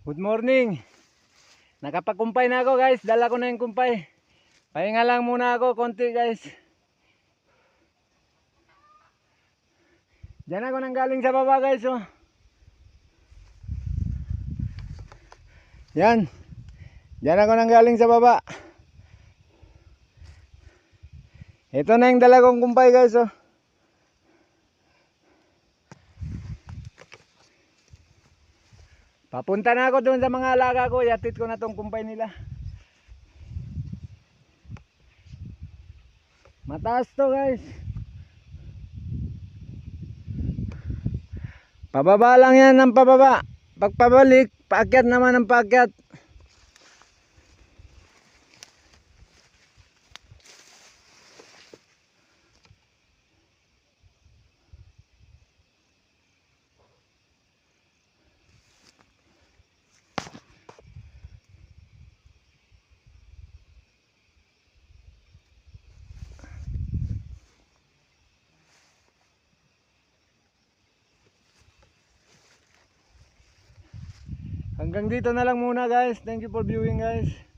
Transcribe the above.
Good morning. Nakapagkumpay na ako guys. Dala ko na yung kumpay. Pahinga lang muna ako konti guys. Diyan ako nang galing sa baba guys. Oh. Yan. Diyan ako nang galing sa baba. Ito na yung dala kong kumpay guys. Oh. Papunta na ako doon sa mga alaga ko. Yatit ko na tong kumpay nila. Mataas to guys. Pababa lang yan ng pababa. Pagpabalik, paakyat naman ng paakyat. Hanggang dito na lang muna guys. Thank you for viewing guys.